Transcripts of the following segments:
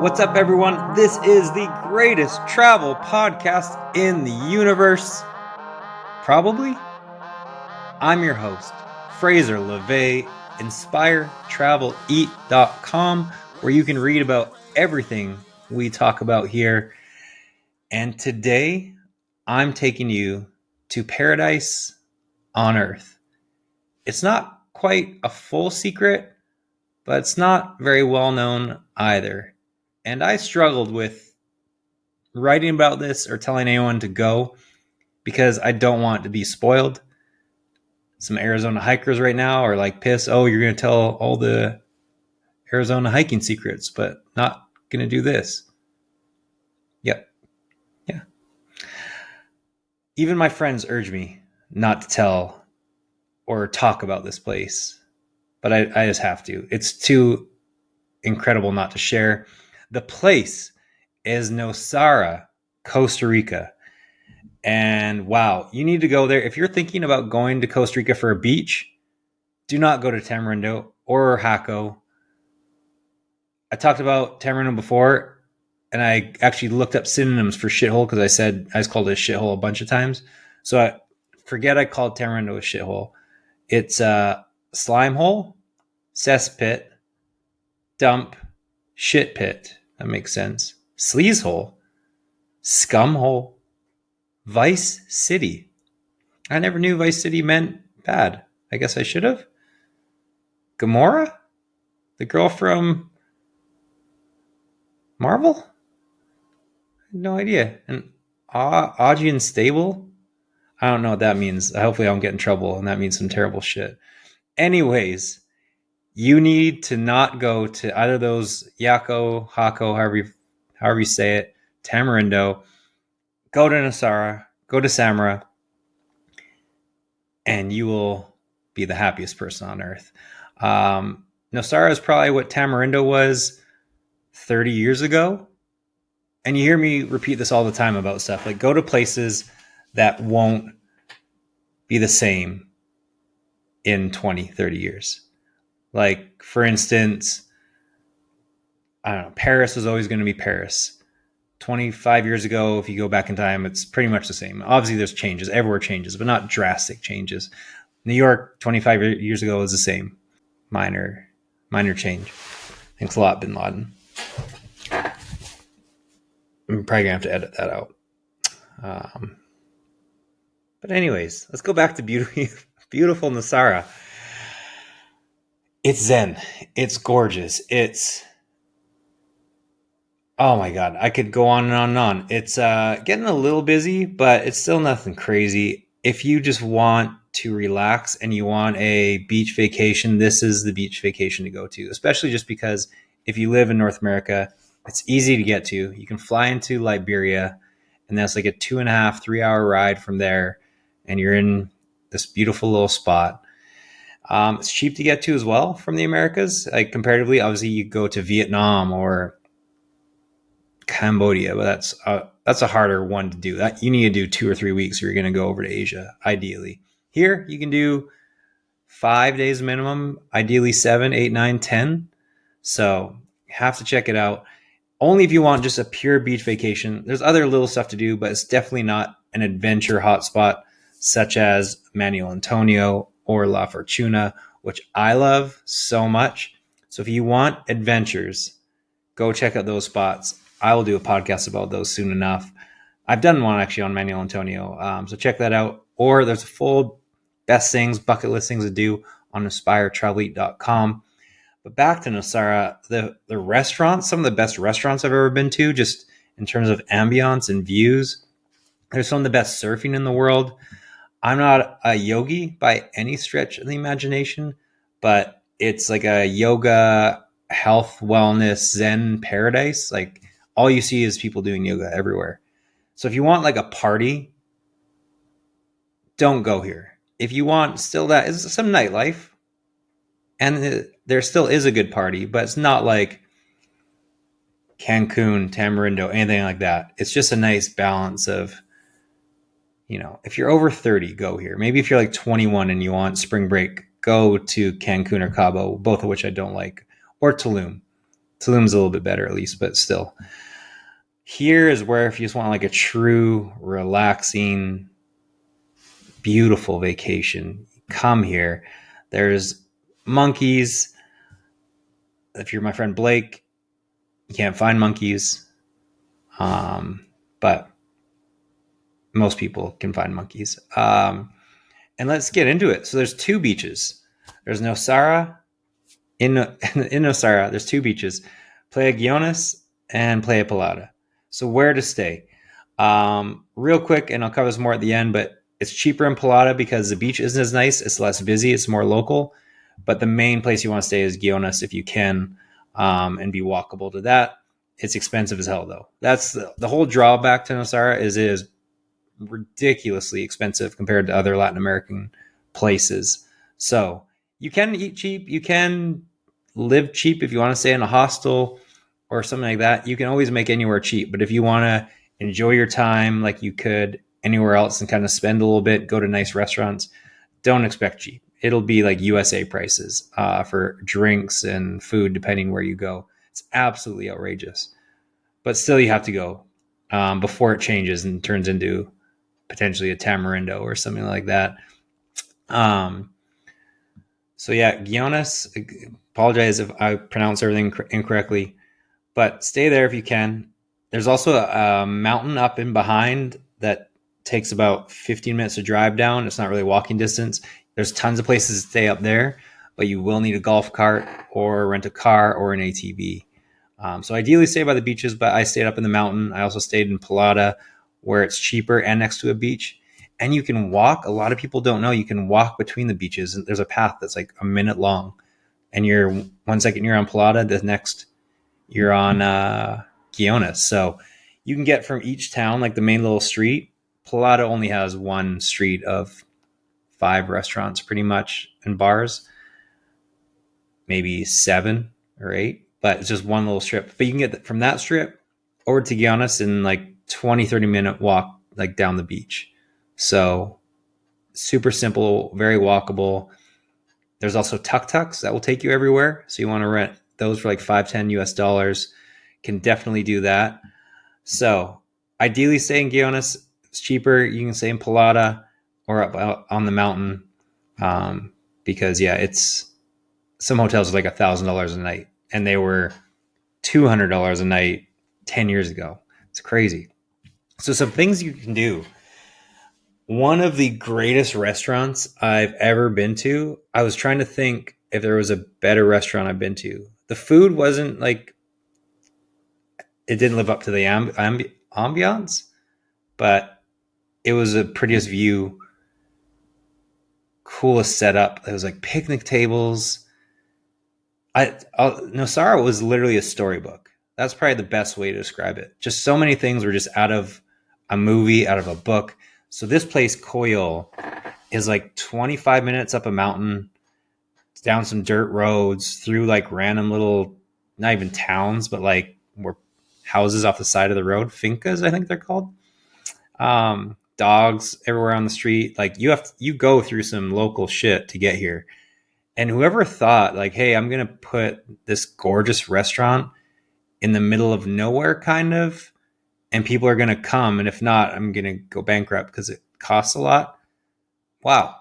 What's up, everyone? This is the greatest travel podcast in the universe. Probably. I'm your host, Fraser LeVay, InspireTravelEat.com, where you can read about everything we talk about here. And today, I'm taking you to paradise on Earth. It's not quite a full secret, but it's not very well known either. And I struggled with writing about this or telling anyone to go because I don't want to be spoiled. Some Arizona hikers right now are like pissed. Oh, you're going to tell all the Arizona hiking secrets, but not going to do this. Yep. Yeah. Even my friends urge me not to tell or talk about this place, but I just have to. It's too incredible not to share. The place is Nosara, Costa Rica. And wow, you need to go there. If you're thinking about going to Costa Rica for a beach, do not go to Tamarindo or Jaco. I talked about Tamarindo before, and I actually looked up synonyms for shithole because I just called it a shithole a bunch of times. So I called Tamarindo a shithole. It's a slime hole, cesspit, dump, shit pit. That makes sense. Sleaze hole, scum hole, Vice City. I never knew Vice City meant bad. I guess I should have. Gamora? The girl from Marvel? I had no idea. And Augean Stable? I don't know what that means. Hopefully I don't get in trouble, and that means some terrible shit. Anyways, you need to not go to either of those Jaco, however you say it, Tamarindo. Go to Nosara, go to Samara, and you will be the happiest person on earth. Nosara is probably what Tamarindo was 30 years ago. And you hear me repeat this all the time about stuff. Like, go to places that won't be the same in 20, 30 years. Like, for instance, I don't know, Paris was always going to be Paris. 25 years ago, if you go back in time, it's pretty much the same. Obviously, there's changes. Everywhere changes, but not drastic changes. New York, 25 years ago, was the same. Minor change. Thanks a lot, Bin Laden. I'm probably going to have to edit that out. But anyways, let's go back to beautiful Nosara. It's zen. It's gorgeous. Oh my God, I could go on and on and on. It's getting a little busy, but it's still nothing crazy. If you just want to relax and you want a beach vacation, this is the beach vacation to go to, especially just because if you live in North America, it's easy to get to. You can fly into Liberia, and that's like a 2.5, 3-hour ride from there, and you're in this beautiful little spot. It's cheap to get to as well from the Americas. Like comparatively, obviously you go to Vietnam or Cambodia, but that's a harder one to do. That you need to do 2 or 3 weeks, or you're going to go over to Asia. Ideally, here you can do 5 days minimum. Ideally 7, 8, 9, 10. So you have to check it out. Only if you want just a pure beach vacation. There's other little stuff to do, but it's definitely not an adventure hotspot such as Manuel Antonio or La Fortuna, which I love so much. So if you want adventures, go check out those spots. I will do a podcast about those soon enough. I've done one actually on Manuel Antonio. So check that out. Or there's a full best things, bucket list things to do on InspireTravelEat.com. But back to Nosara, the restaurants, some of the best restaurants I've ever been to, just in terms of ambiance and views. There's some of the best surfing in the world. I'm not a yogi by any stretch of the imagination, but it's like a yoga, health, wellness, Zen paradise. Like all you see is people doing yoga everywhere. So if you want like a party, don't go here. If you want still that is some nightlife, and there still is a good party, but it's not like Cancun, Tamarindo, anything like that. It's just a nice balance of, you know, if you're over 30, go here. Maybe if you're like 21 and you want spring break, go to Cancun or Cabo, both of which I don't like, or Tulum. Tulum's a little bit better at least, but still. Here is where if you just want like a true, relaxing, beautiful vacation, come here. There's monkeys. If you're my friend Blake, you can't find monkeys. But most people can find monkeys. And let's get into it. So there's two beaches. There's Nosara. In Nosara, there's two beaches. Playa Guiones and Playa Pilata. So where to stay? Real quick, and I'll cover this more at the end, but it's cheaper in Pilata because the beach isn't as nice. It's less busy. It's more local. But the main place you want to stay is Guiones if you can, and be walkable to that. It's expensive as hell, though. That's the whole drawback to Nosara is it is ridiculously expensive compared to other Latin American places. So you can eat cheap. You can live cheap if you want to stay in a hostel or something like that. You can always make anywhere cheap. But if you want to enjoy your time like you could anywhere else and kind of spend a little bit, go to nice restaurants, don't expect cheap. It'll be like USA prices for drinks and food, depending where you go. It's absolutely outrageous. But still, you have to go before it changes and turns into potentially a tamarindo or something like that. So yeah, Guiones, apologize if I pronounce everything incorrectly, but stay there if you can. There's also a mountain up in behind that takes about 15 minutes to drive down. It's not really walking distance. There's tons of places to stay up there, but you will need a golf cart or rent a car or an ATV. So ideally stay by the beaches, but I stayed up in the mountain. I also stayed in Pilata where it's cheaper and next to a beach. And you can walk. A lot of people don't know you can walk between the beaches. And there's a path that's like a minute long. And you're 1 second you're on Pilata, the next you're on Guiones. So you can get from each town, like the main little street. Pilata only has one street of 5 restaurants pretty much and bars, maybe 7 or 8, but it's just one little strip. But you can get from that strip over to Guiones in like 20-30 minute walk, like down the beach. So super simple, very walkable. There's also tuk-tuks that will take you everywhere. So you want to rent those for like $5-10 US. Can definitely do that. So ideally stay in Guiones. It's cheaper. You can stay in Pilata or up on the mountain. Because yeah, it's some hotels are like $1,000 a night and they were $200 a night 10 years ago. It's crazy. So some things you can do. One of the greatest restaurants I've ever been to, I was trying to think if there was a better restaurant I've been to. The food wasn't like, it didn't live up to the ambiance, but it was the prettiest view, coolest setup. It was like picnic tables. Nosara was literally a storybook. That's probably the best way to describe it. Just so many things were just out of a movie, out of a book. So this place, Coyol, is like 25 minutes up a mountain, down some dirt roads, through like random little, not even towns, but like more houses off the side of the road. Fincas, I think they're called. Dogs everywhere on the street. Like you go through some local shit to get here. And whoever thought like, hey, I'm going to put this gorgeous restaurant in the middle of nowhere kind of, and people are going to come. And if not, I'm going to go bankrupt because it costs a lot. Wow.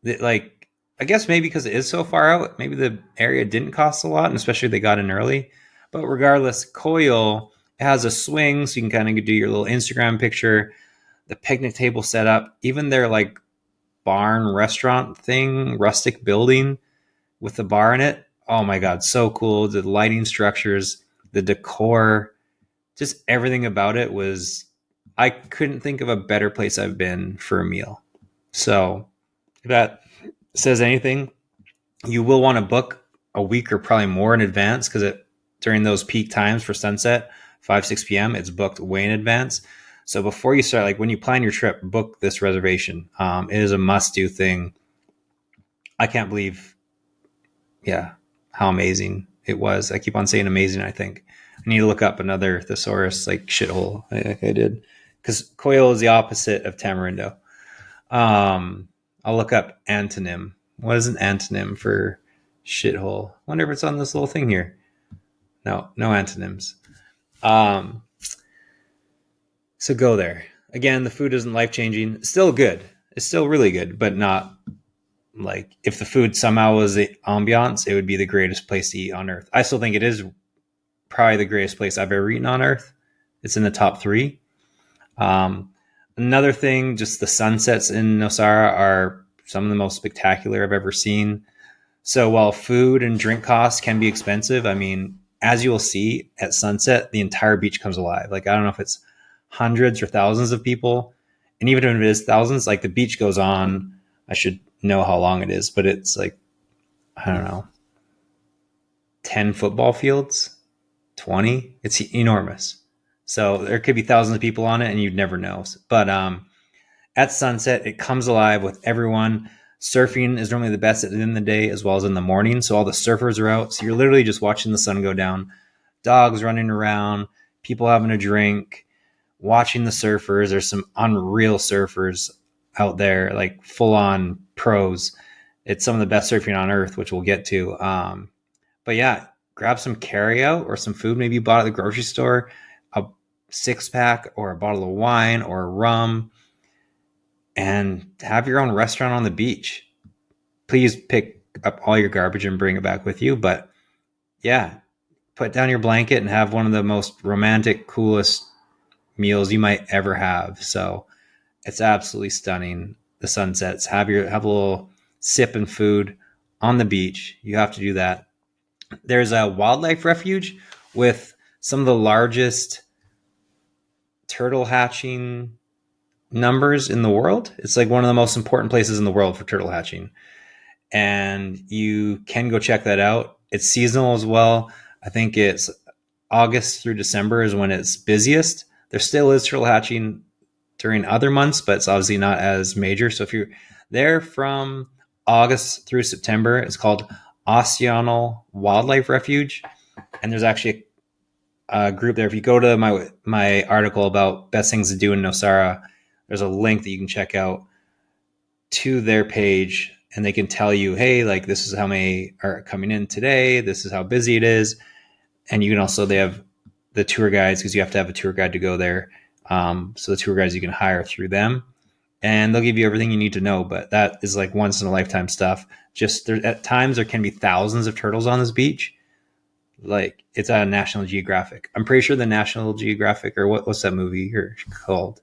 Like, I guess maybe because it is so far out, maybe the area didn't cost a lot, and especially if they got in early. But regardless, Coyol has a swing, so you can kind of do your little Instagram picture, the picnic table set up, even their like barn restaurant thing, rustic building with the bar in it. Oh my God, so cool. The lighting structures, the decor, just everything about it was, I couldn't think of a better place I've been for a meal. So if that says anything, you will want to book a week or probably more in advance because during those peak times for sunset, 5-6 p.m., it's booked way in advance. So before you start, like when you plan your trip, book this reservation. It is a must-do thing. I can't believe, how amazing it was. I keep on saying amazing, I think. I need to look up another thesaurus, like shithole. I did. Because Coyol is the opposite of tamarindo. I'll look up antonym. What is an antonym for shithole? I wonder if it's on this little thing here. No antonyms. Um, so go there. Again, the food isn't life changing. Still good. It's still really good, but not like if the food somehow was the ambiance, it would be the greatest place to eat on earth. I still think it is probably the greatest place I've ever eaten on earth. It's in the top three. Um, Another thing, just the sunsets in Nosara are some of the most spectacular I've ever seen. So while food and drink costs can be expensive, I mean, as you will see at sunset, the entire beach comes alive. Like, I don't know if it's hundreds or thousands of people. And even if it is thousands, like the beach goes on. I should know how long it is, but it's like, I don't know, 10 football fields, 20. It's enormous. So there could be thousands of people on it and you'd never know. But at sunset, it comes alive with everyone. Surfing is normally the best at the end of the day as well as in the morning. So all the surfers are out. So you're literally just watching the sun go down, dogs running around, people having a drink, watching the surfers. There's some unreal surfers out there, like full on pros. It's some of the best surfing on earth, which we'll get to. But yeah, grab some carry out or some food maybe you bought at the grocery store, a 6-pack or a bottle of wine or a rum, and have your own restaurant on the beach. Please pick up all your garbage and bring it back with you. But yeah, put down your blanket and have one of the most romantic, coolest meals you might ever have. So it's absolutely stunning. The sunsets. Have a little sip and food on the beach. You have to do that. There's a wildlife refuge with some of the largest turtle hatching numbers in the world. It's like one of the most important places in the world for turtle hatching. And you can go check that out. It's seasonal as well. I think it's August through December is when it's busiest. There still is turtle hatching during other months, but it's obviously not as major. So if you're there from August through September, it's called Oceanal Wildlife Refuge. And there's actually a group there. If you go to my article about best things to do in Nosara, there's a link that you can check out to their page, and they can tell you, hey, like this is how many are coming in today. This is how busy it is. And you can also, they have the tour guides because you have to have a tour guide to go there. So the tour guides you can hire through them, and they'll give you everything you need to know. But that is like once in a lifetime stuff. Just there, at times there can be thousands of turtles on this beach. Like it's at a National Geographic. I'm pretty sure the National Geographic, or what's that movie called?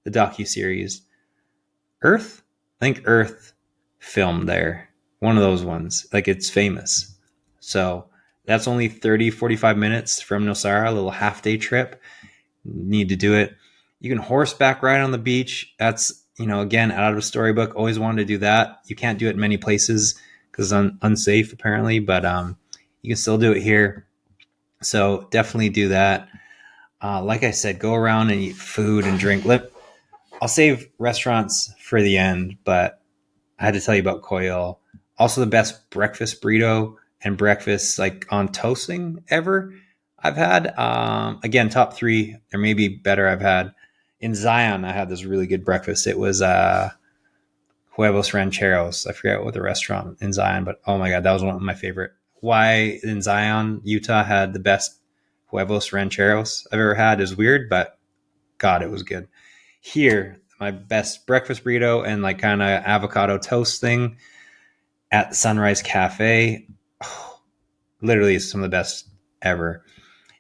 The docuseries Earth? I think Earth filmed there. One of those ones. Like it's famous. So that's only 30, 45 minutes from Nosara, a little half-day trip. Need to do it. You can horseback ride on the beach. That's, again, out of a storybook. Always wanted to do that. You can't do it in many places because it's unsafe, apparently, but you can still do it here. So definitely do that. Like I said, go around and eat food and drink. I'll save restaurants for the end, but I had to tell you about Koyol. Also the best breakfast burrito and breakfast like on toasting ever I've had. Again, top 3. There may be better I've had. In Zion, I had this really good breakfast. It was Huevos Rancheros. I forget what the restaurant in Zion, but oh my God, that was one of my favorite. Why in Zion, Utah had the best Huevos Rancheros I've ever had is weird, but God, it was good. Here, my best breakfast burrito and like kind of avocado toast thing at Sunrise Cafe. Oh, literally some of the best ever.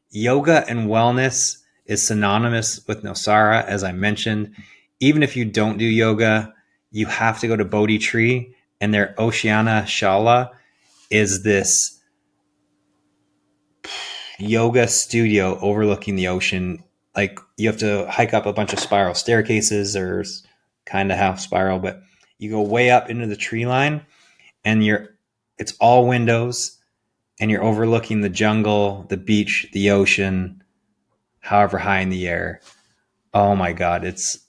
Yoga and wellness is synonymous with Nosara, as I mentioned. Even if you don't do yoga, you have to go to Bodhi Tree, and their Oceana Shala is this yoga studio overlooking the ocean. Like you have to hike up a bunch of spiral staircases, or kind of half spiral, but you go way up into the tree line, and it's all windows, and you're overlooking the jungle, the beach, the ocean, however high in the air. Oh my God, it's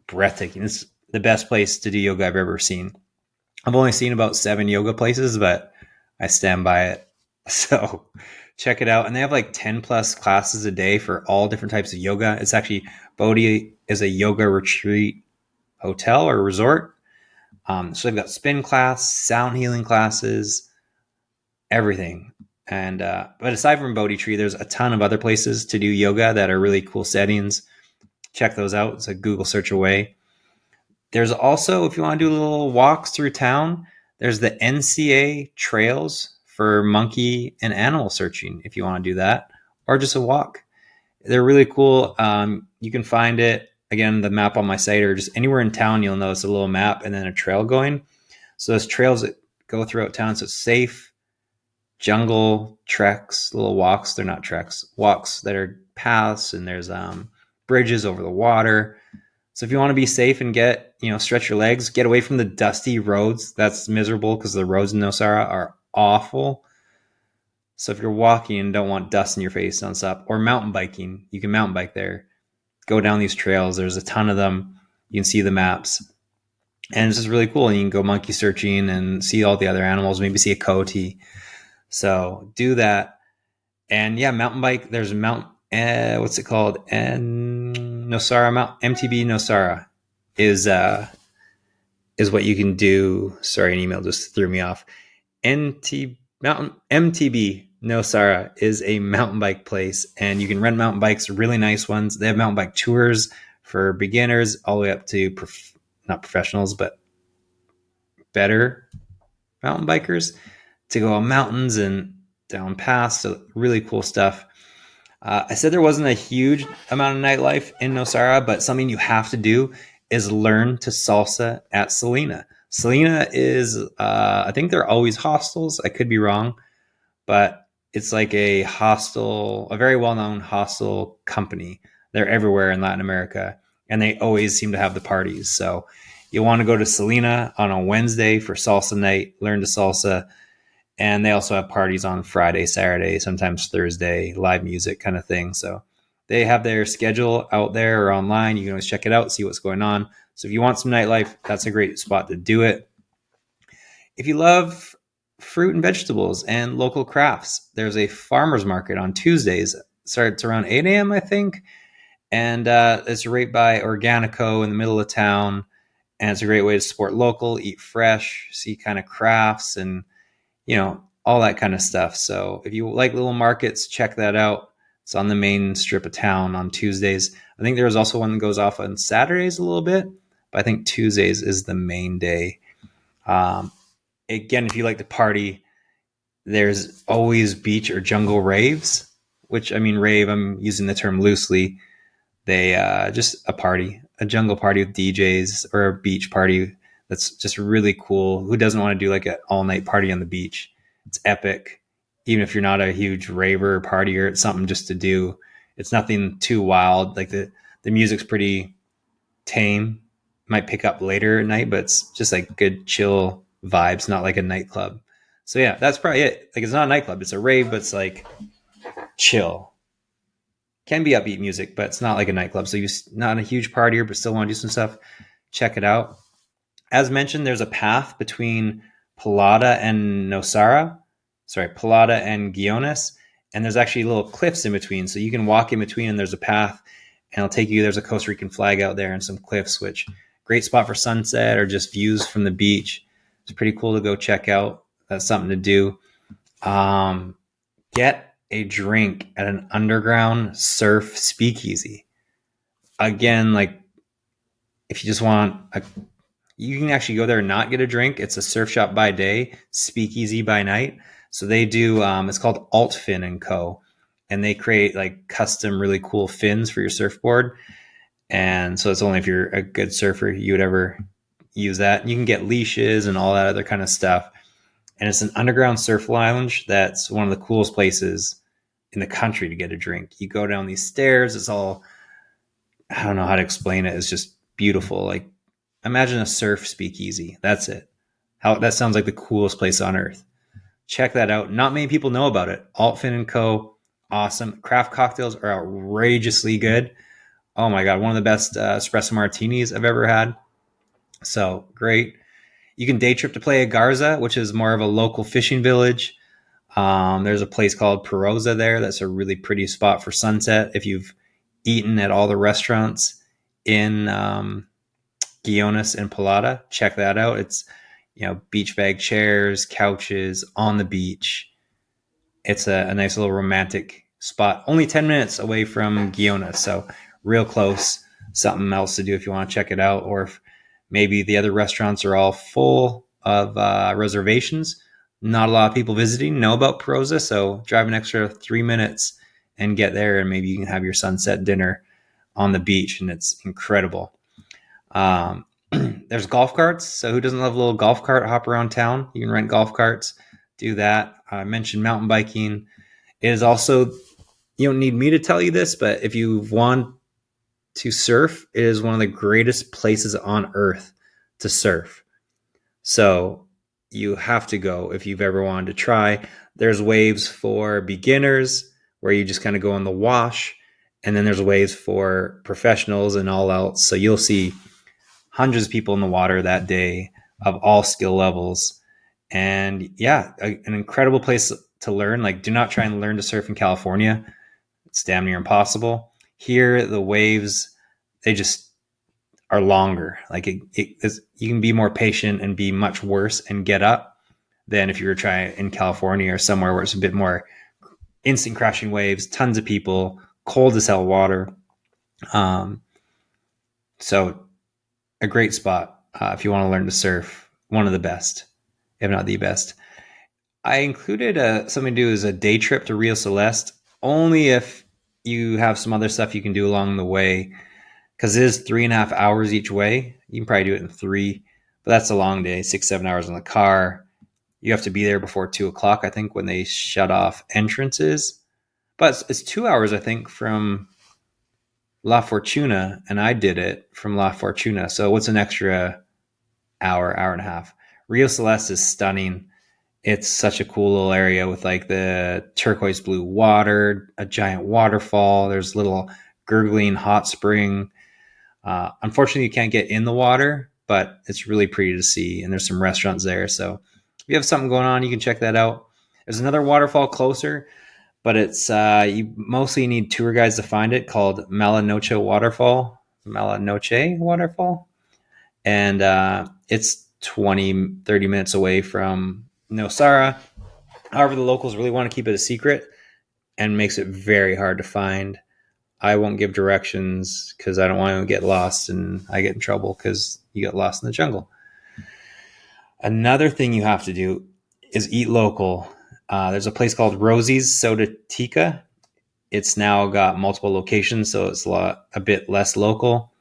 breathtaking. It's the best place to do yoga I've ever seen. I've only seen about 7 yoga places, but I stand by it. So check it out. And they have like 10 plus classes a day for all different types of yoga. It's actually, Bodhi is a yoga retreat hotel or resort. So they've got spin class, sound healing classes, everything. And but aside from Bodhi Tree, there's a ton of other places to do yoga that are really cool settings. Check those out. It's a Google search away. There's also, if you want to do little walks through town, there's the NCA trails for monkey and animal searching if you want to do that, or just a walk. They're really cool. You can find it, again, the map on my site, or just anywhere in town, you'll notice a little map and then a trail going. So there's trails that go throughout town. So it's safe, jungle treks, little walks. They're not treks, walks that are paths, and there's bridges over the water. So if you want to be safe and get, stretch your legs, get away from the dusty roads. That's miserable because the roads in Nosara are awful. So if you're walking and don't want dust in your face, don't stop. Or mountain biking, you can mountain bike there. Go down these trails. There's a ton of them. You can see the maps. And it's just really cool. And you can go monkey searching and see all the other animals, maybe see a coyote. So do that. And yeah, mountain bike. There's a what's it called? And Nosara, MTB Nosara is what you can do. Sorry, an email just threw me off. MTB Nosara is a mountain bike place, and you can rent mountain bikes, really nice ones. They have mountain bike tours for beginners all the way up to not professionals, but better mountain bikers to go on mountains and down paths. So really cool stuff. I said there wasn't a huge amount of nightlife in Nosara, but something you have to do is learn to salsa at Selena. Selena is, I think they're always hostels. I could be wrong, but it's like a very well-known hostel company. They're everywhere in Latin America, and they always seem to have the parties. So you want to go to Selena on a Wednesday for salsa night, learn to salsa. And they also have parties on Friday, Saturday, sometimes Thursday, live music kind of thing. So they have their schedule out there or online. You can always check it out, see what's going on. So if you want some nightlife, that's a great spot to do it. If you love fruit and vegetables and local crafts, there's a farmer's market on Tuesdays. It starts around 8 a.m., I think. And it's right by Organico in the middle of town. And it's a great way to support local, eat fresh, see kind of crafts and all that kind of stuff. So if you like little markets, check that out. It's on the main strip of town on Tuesdays. I think there was also one that goes off on Saturdays a little bit, but I think Tuesdays is the main day. Again, if you like to party, there's always beach or jungle raves, which, I mean, rave, I'm using the term loosely. They just a jungle party with DJs, or a beach party. That's just really cool. Who doesn't want to do like an all-night party on the beach? It's epic. Even if you're not a huge raver or partier, it's something just to do. It's nothing too wild. Like the music's pretty tame. Might pick up later at night, but it's just like good chill vibes, not like a nightclub. So yeah, that's probably it. Like it's not a nightclub. It's a rave, but it's like chill. Can be upbeat music, but it's not like a nightclub. So you're not a huge partier, but still want to do some stuff. Check it out. As mentioned, there's a path between Pilata and Guiones, and there's actually little cliffs in between. So you can walk in between, and there's a path, and it'll take you. There's a Costa Rican flag out there and some cliffs, which great spot for sunset or just views from the beach. It's pretty cool to go check out. That's something to do. Get a drink at an underground surf speakeasy. Again, like if you just want you can actually go there and not get a drink. It's a surf shop by day, speakeasy by night. So they do, it's called Altfin & Co. And they create like custom, really cool fins for your surfboard. And so it's only if you're a good surfer, you would ever use that. You can get leashes and all that other kind of stuff. And it's an underground surf lounge that's one of the coolest places in the country to get a drink. You go down these stairs. It's all, I don't know how to explain it. It's just beautiful. Like, imagine a surf speakeasy. That's it. That sounds like the coolest place on earth. Check that out. Not many people know about it. Altfin & Co. Awesome. Craft cocktails are outrageously good. Oh my God. One of the best espresso martinis I've ever had. So great. You can day trip to Playa Garza, which is more of a local fishing village. There's a place called Perosa there. That's a really pretty spot for sunset. If you've eaten at all the restaurants in Guiones and Pilata, check that out. It's, beach bag chairs, couches on the beach. it's a nice little romantic spot. Only 10 minutes away from Giona, so real close. Something else to do if you want to check it out, or if maybe the other restaurants are all full of reservations. Not a lot of people visiting know about Perosa, so drive an extra 3 minutes and get there, and maybe you can have your sunset dinner on the beach, and it's incredible. There's golf carts, so who doesn't love a little golf cart hop around town? You can rent golf carts, do that. I mentioned mountain biking. It is also, you don't need me to tell you this, but if you want to surf, it is one of the greatest places on earth to surf. So you have to go if you've ever wanted to try. There's waves for beginners where you just kind of go in the wash, and then there's waves for professionals and all else. So you'll see hundreds of people in the water that day of all skill levels. And yeah, an incredible place to learn. Like, do not try and learn to surf in California. It's damn near impossible. Here, the waves, they just are longer. Like you can be more patient and be much worse and get up than if you were trying in California or somewhere where it's a bit more instant crashing waves, tons of people, cold as hell water. So a great spot if you want to learn to surf. One of the best, if not the best. I included something to do as a day trip to Rio Celeste, only if you have some other stuff you can do along the way, because it is 3.5 hours each way. You can probably do it in 3, but that's a long day, 6-7 hours in the car. You have to be there before 2:00, I think, when they shut off entrances. But it's 2 hours, I think, from La Fortuna, and I did it from La Fortuna. So what's an extra hour and a half? Rio Celeste is stunning. It's such a cool little area with like the turquoise blue water, a giant waterfall. There's a little gurgling hot spring. Unfortunately, you can't get in the water, but it's really pretty to see. And there's some restaurants there. So if you have something going on, you can check that out. There's another waterfall closer, but it's you mostly need tour guides to find it, called Malanoche Waterfall. And it's 20-30 minutes away from Nosara. However, the locals really want to keep it a secret and makes it very hard to find. I won't give directions because I don't want to get lost, and I get in trouble because you get lost in the jungle. Another thing you have to do is eat local. There's a place called Rosie's Soda Tica. It's now got multiple locations, so it's a bit less local.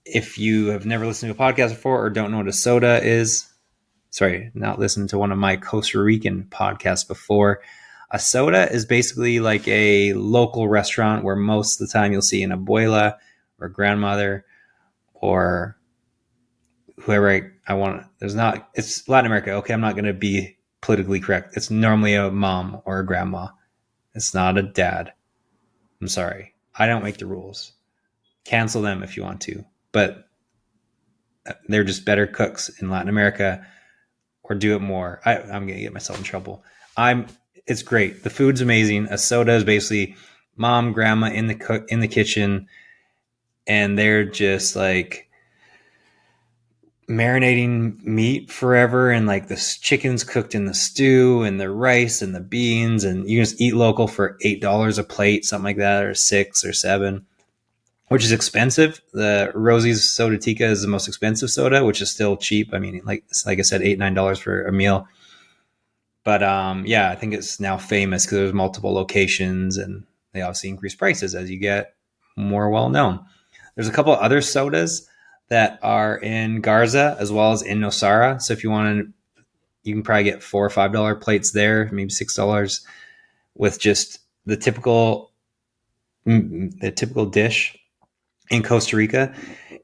If you have never listened to a podcast before or don't know what a soda is, not listened to one of my Costa Rican podcasts before, a soda is basically like a local restaurant where most of the time you'll see an abuela or grandmother or whoever I want. It's Latin America. Okay, I'm not going to be politically correct. It's normally a mom or a grandma. It's not a dad. I'm sorry. I don't make the rules. Cancel them if you want to. But they're just better cooks in Latin America, or do it more. I'm going to get myself in trouble. It's great. The food's amazing. A soda is basically mom, grandma in the kitchen, and they're just like marinating meat forever, and like the chicken's cooked in the stew and the rice and the beans, and you just eat local for $8 a plate, something like that, or $6 or $7, which is expensive. The Rosie's Soda Tica is the most expensive soda, which is still cheap. I mean, like I said, $8-9 for a meal. But I think it's now famous because there's multiple locations, and they obviously increase prices as you get more well known. There's a couple of other sodas that are in Garza as well as in Nosara. So if you want to, you can probably get $4 or $5 plates there, maybe $6, with just the typical dish in Costa Rica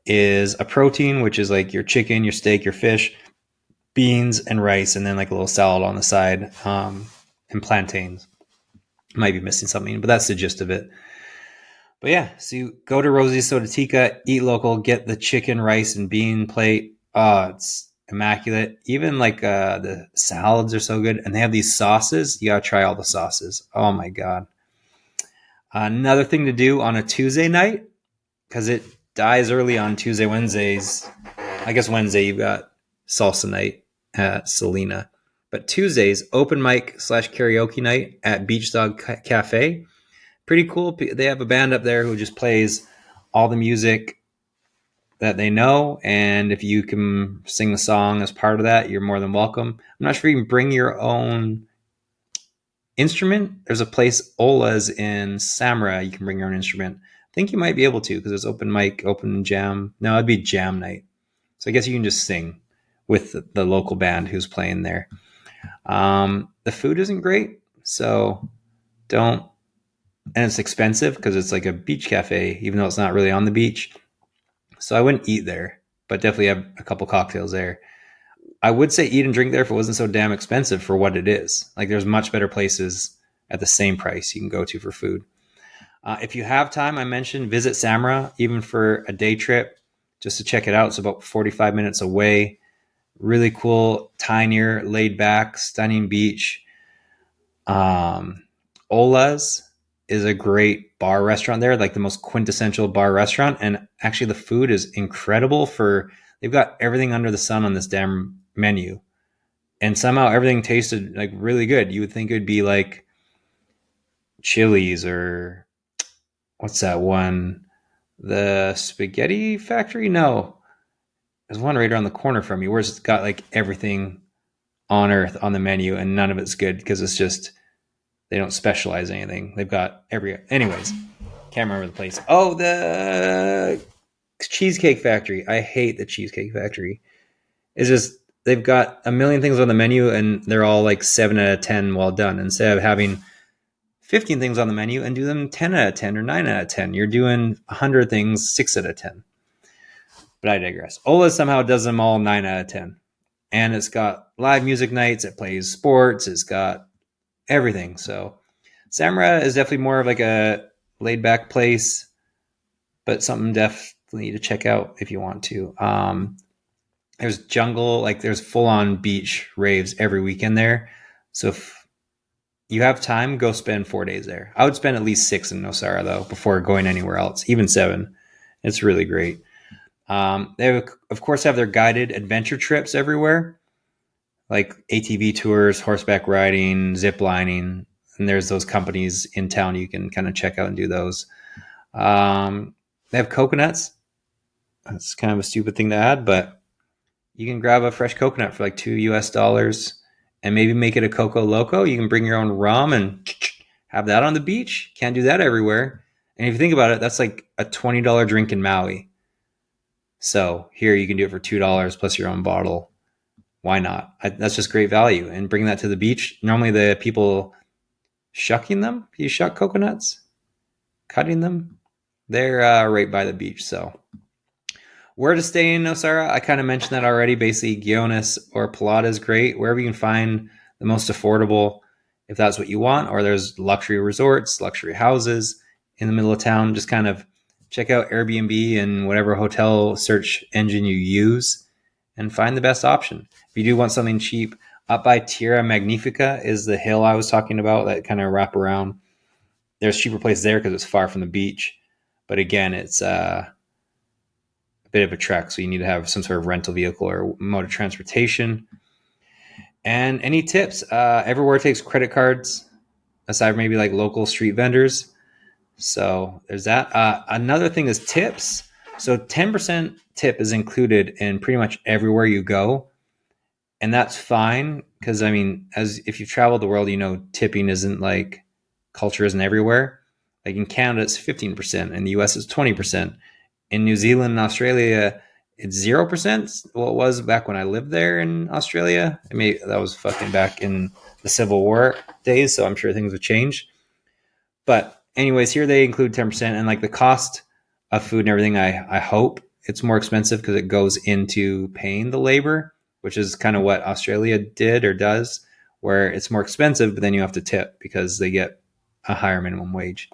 is a protein, which is like your chicken, your steak, your fish, beans and rice, and then like a little salad on the side, and plantains. Might be missing something, but that's the gist of it. But yeah, so you go to Rosie's Soda Tica, eat local, get the chicken, rice, and bean plate. It's immaculate. Even like the salads are so good, and they have these sauces. You gotta try all the sauces. Oh my god! Another thing to do on a Tuesday night, because it dies early on Tuesday, Wednesdays. I guess Wednesday you've got salsa night at Selena. But Tuesdays, open mic / karaoke night at Beach Dog Cafe. Pretty cool. They have a band up there who just plays all the music that they know. And if you can sing the song as part of that, you're more than welcome. I'm not sure you can bring your own instrument. There's a place, Ola's in Samara. You can bring your own instrument. I think you might be able to because there's open mic, open jam. No, it'd be jam night. So I guess you can just sing with the local band who's playing there. The food isn't great, so don't. And it's expensive because it's like a beach cafe, even though it's not really on the beach. So I wouldn't eat there, but definitely have a couple cocktails there. I would say eat and drink there if it wasn't so damn expensive for what it is. Like there's much better places at the same price you can go to for food. If you have time, I mentioned visit Samara, even for a day trip, just to check it out. It's about 45 minutes away. Really cool, tinier, laid back, stunning beach. Ola's is a great bar restaurant there, like the most quintessential bar restaurant. And actually the food is incredible they've got everything under the sun on this damn menu. And somehow everything tasted like really good. You would think it would be like Chili's or what's that one? The Spaghetti Factory? No. There's one right around the corner from you where it's got like everything on earth on the menu and none of it's good because it's just, they don't specialize in anything. They've got anyways, can't remember the place. Oh, the Cheesecake Factory. I hate the Cheesecake Factory. It's just, they've got a million things on the menu and they're all like 7 out of 10 well done. Instead of having 15 things on the menu and do them 10 out of 10 or 9 out of 10. You're doing 100 things 6 out of 10. But I digress. Ola somehow does them all 9 out of 10. And it's got live music nights. It plays sports. It's got everything. So Samara is definitely more of like a laid back place, but something definitely to check out if you want to. There's jungle, like there's full on beach raves every weekend there. So if you have time, go spend 4 days there. I would spend at least 6 in Nosara though, before going anywhere else, even 7. It's really great. They of course have their guided adventure trips everywhere, like ATV tours, horseback riding, zip lining, and there's those companies in town you can kind of check out and do those. They have coconuts. That's kind of a stupid thing to add, but you can grab a fresh coconut for like $2 and maybe make it a Coco Loco. You can bring your own rum and have that on the beach. Can't do that everywhere. And if you think about it, that's like a $20 drink in Maui. So here you can do it for $2 plus your own bottle. Why not? That's just great value. And bring that to the beach. Normally the people shucking them, you shuck coconuts, cutting them, they're right by the beach. So where to stay in Nosara, I kind of mentioned that already. Basically, Gionis or Pilata is great. Wherever you can find the most affordable, if that's what you want. Or there's luxury resorts, luxury houses in the middle of town. Just kind of check out Airbnb and whatever hotel search engine you use and find the best option. If you do want something cheap, up by Tierra Magnifica is the hill I was talking about that kind of wrap around. There's cheaper places there because it's far from the beach. But again, it's a bit of a trek, so you need to have some sort of rental vehicle or mode of transportation. And any tips? Everywhere takes credit cards, aside from maybe like local street vendors. So there's that. Another thing is tips. So 10% tip is included in pretty much everywhere you go. And that's fine because, I mean, as if you've traveled the world, you know, tipping isn't like culture isn't everywhere. Like in Canada, it's 15%. In the US, it's 20%. In New Zealand and Australia, it's 0%. Well, it was back when I lived there in Australia. I mean, that was fucking back in the Civil War days, so I'm sure things have changed. But anyways, here they include 10%. And like the cost of food and everything, I hope it's more expensive because it goes into paying the labor, which is kind of what Australia did or does, where it's more expensive, but then you have to tip because they get a higher minimum wage.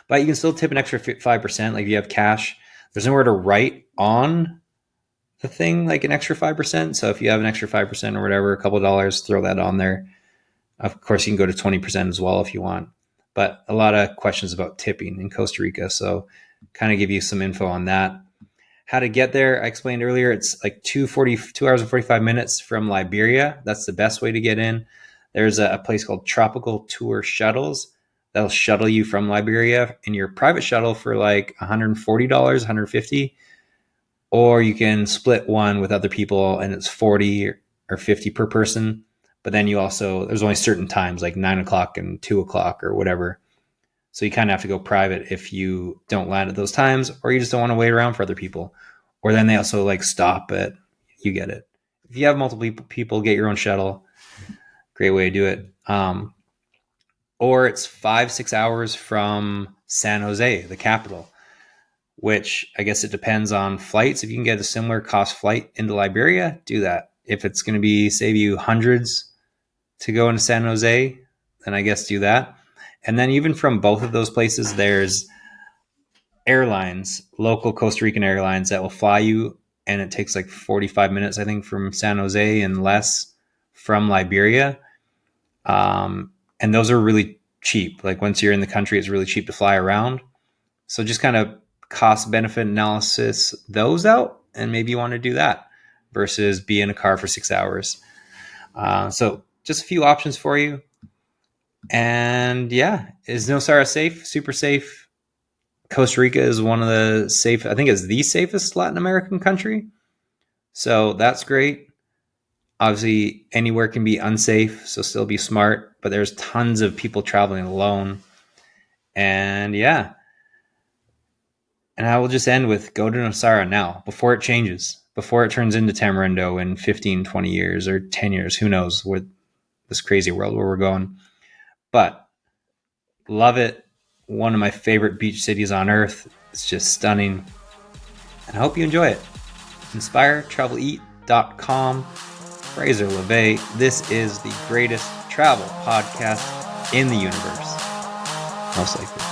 But you can still tip an extra 5%. Like if you have cash, there's nowhere to write on the thing like an extra 5%. So if you have an extra 5% or whatever, a couple of dollars, throw that on there. Of course, you can go to 20% as well if you want. But a lot of questions about tipping in Costa Rica. So kind of give you some info on that. How to get there, I explained earlier. It's like 2 hours and 45 minutes from Liberia. That's the best way to get in. There's a place called Tropical Tour Shuttles that'll shuttle you from Liberia in your private shuttle for like $140, $150. Or you can split one with other people and it's 40 or 50 per person. But then you also, there's only certain times like 9 o'clock and 2 o'clock or whatever. So you kind of have to go private if you don't land at those times, or you just don't want to wait around for other people. Or then they also like stop at, you get it. If you have multiple people, get your own shuttle. Great way to do it. Or it's 5-6 hours from San Jose, the capital, which I guess it depends on flights. If you can get a similar cost flight into Liberia, do that. If it's going to be save you hundreds to go into San Jose, then I guess do that. And then even from both of those places, there's airlines, local Costa Rican airlines that will fly you. And it takes like 45 minutes, I think, from San Jose and less from Liberia. And those are really cheap. Like once you're in the country, it's really cheap to fly around. So just kind of cost benefit analysis those out. And maybe you want to do that versus be in a car for 6 hours. So just a few options for you. And yeah, is Nosara safe? Super safe. Costa Rica is one of the safe, I think it's the safest Latin American country. So that's great. Obviously, anywhere can be unsafe, so still be smart. But there's tons of people traveling alone. And yeah. And I will just end with go to Nosara now, before it changes, before it turns into Tamarindo in 15, 20 years or 10 years. Who knows where this crazy world where we're going. But love it. One of my favorite beach cities on earth. It's just stunning. And I hope you enjoy it. InspireTravelEat.com. Fraser LeVay. This is the greatest travel podcast in the universe. Most likely.